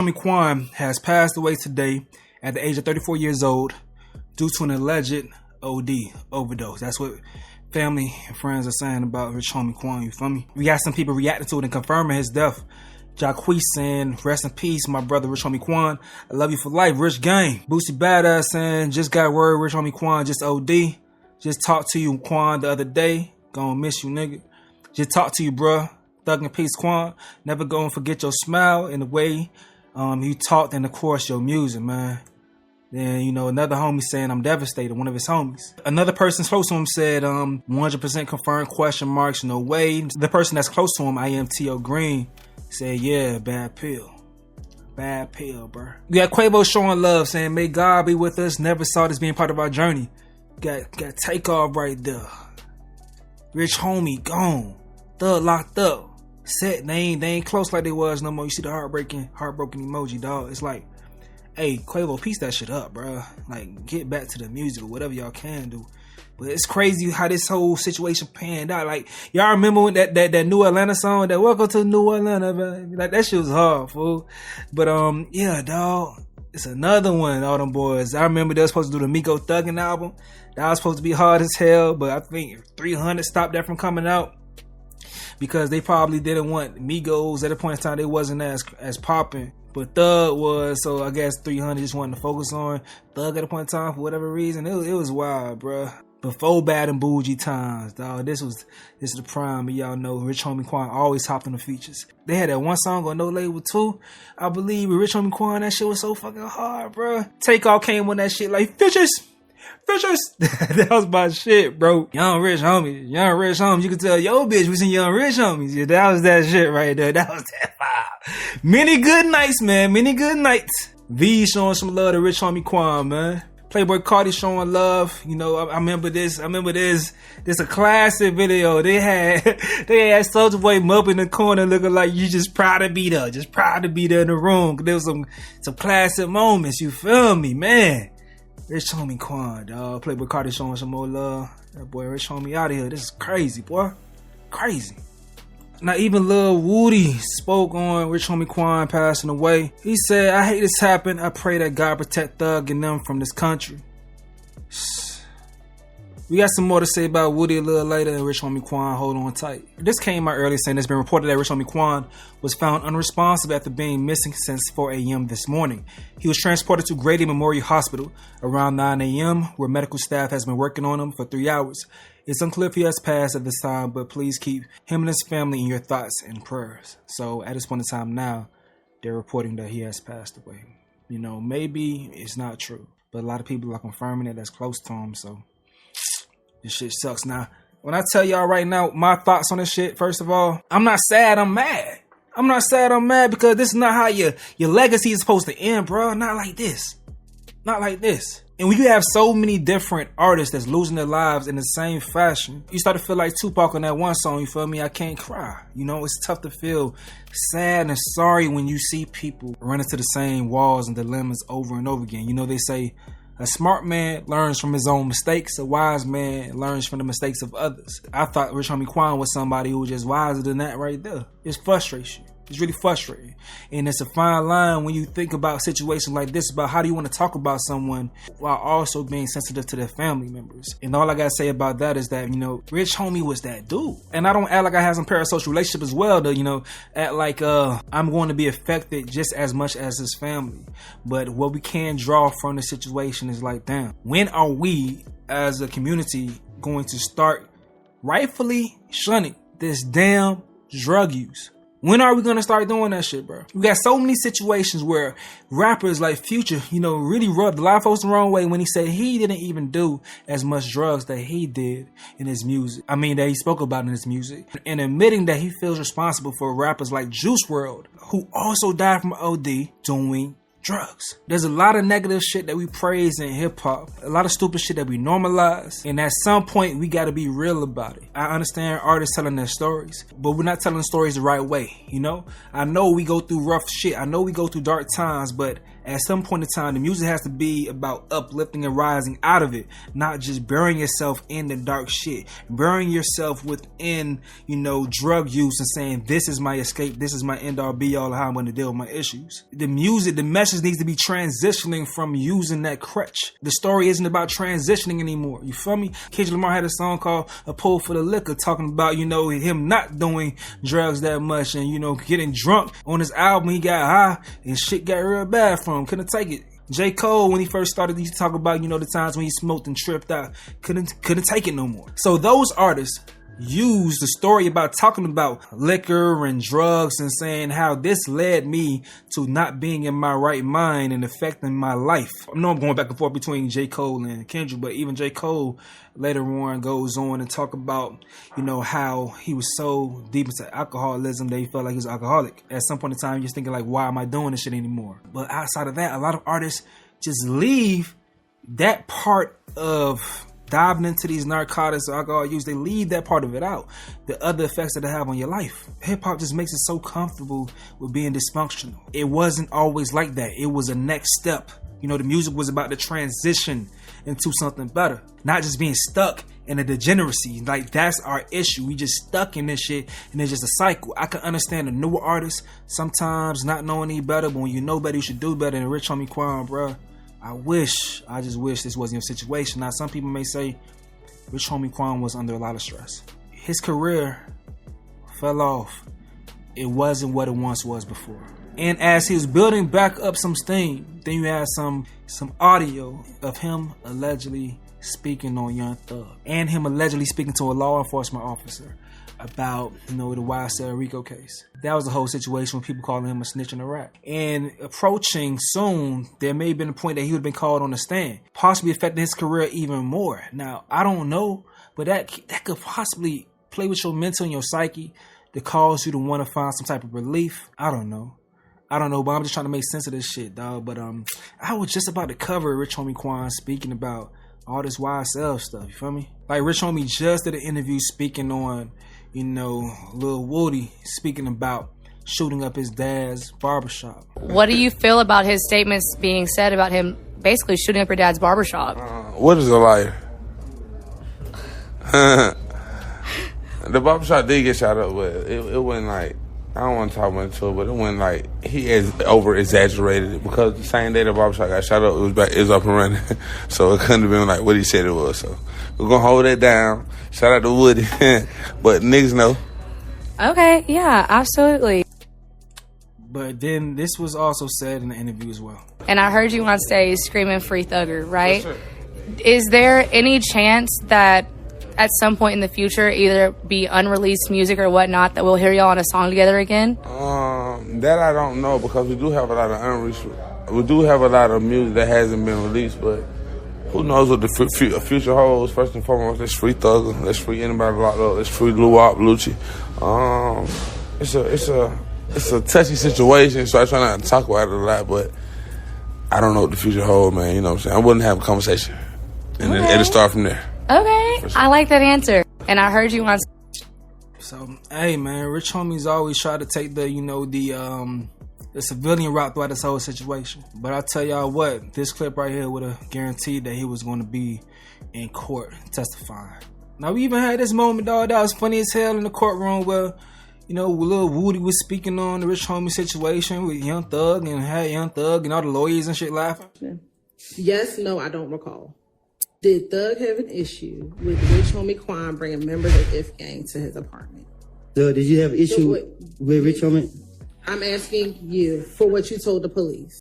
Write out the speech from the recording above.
Homie Quan has passed away today at the age of 34 years old due to an alleged overdose. That's what family and friends are saying about Rich Homie Quan, you feel me? We got some people reacting to it and confirming his death. Jacquees saying, rest in peace, my brother Rich Homie Quan. I love you for life, Rich Gang. Boosie Badass saying, just got word, Rich Homie Quan just OD. Just talked to you, Quan, the other day. Gonna miss you, nigga. Just talked to you, bruh. Thug in peace, Quan. Never gonna forget your smile and the way you talked, and of course your music, man. Then, you know, another homie saying, I'm devastated, one of his homies. Another person close to him said, 100% confirmed, question marks, no way. The person that's close to him, I.M.T.O. Green, said, yeah, bad pill. Bad pill, bro. We got Quavo showing love, saying, may God be with us. Never saw this being part of our journey. Got Takeoff right there. Rich Homie gone. Thug locked up. Set, they ain't close like they was no more. You see the heartbroken emoji, dog. It's like, hey, Quavo, piece that shit up, bro. Like, get back to the music or whatever y'all can do. But it's crazy how this whole situation panned out. Like, y'all remember when that New Atlanta song, that Welcome to New Atlanta, man? Like, that shit was hard, fool. But, yeah, dog. It's another one, all them boys. I remember they were supposed to do the Miko Thuggin' album. That was supposed to be hard as hell, but I think 300 stopped that from coming out because they probably didn't want Migos at a point in time. They wasn't as popping, but Thug was. So I guess 300 just wanted to focus on Thug at a point in time for whatever reason. It was wild, bruh. Before Bad and Bougie times, dog. This is the prime. And y'all know Rich Homie Quan always hopped on the features. They had that one song on No Label 2. I believe with Rich Homie Quan, that shit was so fucking hard, bruh. Takeoff came on that shit like Fishers. That was my shit, bro. Young Rich Homies. You can tell your bitch was in Young Rich Homies. Yeah, that was that shit right there. That was that vibe. Many good nights, man. Many good nights. V showing some love to Rich Homie Quan, man. Playboy Cardi showing love. You know, I remember this. This a classic video. They had Soulja Boy up in the corner looking like you just proud to be there. Just proud to be there in the room. There was some classic moments. You feel me, man? Rich Homie Quan, dog. Playboy Cardi showing some more love. That boy Rich Homie out of here. This is crazy, boy. Crazy. Now, even Lil Woody spoke on Rich Homie Quan passing away. He said, I hate this happen. I pray that God protect Thug and them from this country. We got some more to say about Woody a little later, and Rich Homie Quan, hold on tight. This came out earlier saying it's been reported that Rich Homie Quan was found unresponsive after being missing since 4 a.m. this morning. He was transported to Grady Memorial Hospital around 9 a.m., where medical staff has been working on him for 3 hours. It's unclear if he has passed at this time, but please keep him and his family in your thoughts and prayers. So at this point in time now, they're reporting that he has passed away. You know, maybe it's not true, but a lot of people are confirming it that's close to him, so this shit sucks. Now, when I tell y'all right now my thoughts on this shit, first of all, I'm not sad, I'm mad. I'm not sad, I'm mad because this is not how your legacy is supposed to end, bro. Not like this. Not like this. And when you have so many different artists that's losing their lives in the same fashion, you start to feel like Tupac on that one song, you feel me? I can't cry. You know, it's tough to feel sad and sorry when you see people run into the same walls and dilemmas over and over again. You know, they say, a smart man learns from his own mistakes. A wise man learns from the mistakes of others. I thought Rich Homie Quan was somebody who was just wiser than that right there. It frustrates you. It's really frustrating. And it's a fine line when you think about situations like this, about how do you want to talk about someone while also being sensitive to their family members. And all I got to say about that is that, you know, Rich Homie was that dude. And I don't act like I have some parasocial relationship as well to, you know, act like I'm going to be affected just as much as his family. But what we can draw from the situation is like, damn, when are we as a community going to start rightfully shunning this damn drug use? When are we going to start doing that shit, bro? We got so many situations where rappers like Future, you know, really rubbed a lot of folks the wrong way when he said he didn't even do as much drugs that he did in his music. I mean, that he spoke about in his music. And admitting that he feels responsible for rappers like Juice WRLD, who also died from OD, doing drugs. There's a lot of negative shit that we praise in hip-hop, a lot of stupid shit that we normalize, and at some point we gotta be real about it. I understand artists telling their stories, but we're not telling stories the right way, you know? I know we go through rough shit, I know we go through dark times, but at some point in time, the music has to be about uplifting and rising out of it, not just burying yourself in the dark shit, burying yourself within, you know, drug use and saying, this is my escape, this is my end-all be-all of how I'm going to deal with my issues. The music, the message needs to be transitioning from using that crutch. The story isn't about transitioning anymore, you feel me? Kendrick Lamar had a song called A Pull for the Liquor, talking about, you know, him not doing drugs that much and, you know, getting drunk. On his album, he got high and shit got real bad for him. Couldn't take it. J. Cole, when he first started, he used to talk about, you know, the times when he smoked and tripped out. Couldn't take it no more. So those artists use the story about talking about liquor and drugs and saying how this led me to not being in my right mind and affecting my life. I know I'm going back and forth between J. Cole and Kendrick, but even J. Cole later on goes on and talk about, you know, how he was so deep into alcoholism that he felt like he was an alcoholic. At some point in time, you're just thinking like, why am I doing this shit anymore? But outside of that, a lot of artists just leave that part of diving into these narcotics or alcohol use. They leave that part of it out. The other effects that they have on your life. Hip hop just makes it so comfortable with being dysfunctional. It wasn't always like that. It was a next step. You know, the music was about to transition into something better. Not just being stuck in a degeneracy. Like, that's our issue. We just stuck in this shit and it's just a cycle. I can understand the newer artists sometimes not knowing any better, but when you know better, you should do better. And Rich Homie Quan, bruh, I just wish this wasn't your situation. Now, some people may say Rich Homie Quan was under a lot of stress. His career fell off. It wasn't what it once was before. And as he was building back up some steam, then you had some audio of him allegedly speaking on Young Thug and him allegedly speaking to a law enforcement officer about, you know, the YSL Rico case. That was the whole situation with people calling him a snitch and a rat. And approaching soon, there may have been a point that he would have been called on the stand, possibly affecting his career even more. Now, I don't know, but that could possibly play with your mental and your psyche to cause you to want to find some type of relief. I don't know, but I'm just trying to make sense of this shit, dog. But I was just about to cover Rich Homie Quan speaking about all this YSL stuff, you feel me? Like, Rich Homie just did an interview speaking on, you know, Lil Woody speaking about shooting up his dad's barbershop. What do you feel about his statements being said about him basically shooting up your dad's barbershop? What is a liar? The barbershop did get shot up, but it wasn't like, I don't want to talk much to it, but it wasn't like he has over-exaggerated it, because the same day the barbershop got shot up, it was up and running. So it couldn't have been like what he said it was. So we're going to hold that down. Shout out to Woody. But niggas know. Okay, yeah, absolutely. But then this was also said in the interview as well. And I heard you on stage screaming Free Thugger, right? Yes, sir. Is there any chance that at some point in the future, either be unreleased music or whatnot, that we'll hear y'all on a song together again? That I don't know, because we do have a lot of music that hasn't been released, but who knows what the future holds. First and foremost, let's free Thugger, let's free anybody locked up, let's free Luwop, Lucci. It's a touchy situation, so I try not to talk about it a lot, but I don't know what the future holds, man. You know what I'm saying? I wouldn't have a conversation, and then it'll start from there. Okay, sure. I like that answer. And I heard you on. So, hey man, Rich Homie's always tried to take the, you know, the civilian route throughout this whole situation. But I tell y'all what, this clip right here would have guaranteed that he was going to be in court testifying. Now, we even had this moment, dog, that was funny as hell in the courtroom where, you know, Lil Woody was speaking on the Rich Homie situation with Young Thug, and had Young Thug and all the lawyers and shit laughing. Yes, no, I don't recall. Did Thug have an issue with Rich Homie Quan bringing members of If Gang to his apartment? So did you have an issue with Rich Homie? I'm asking you for what you told the police.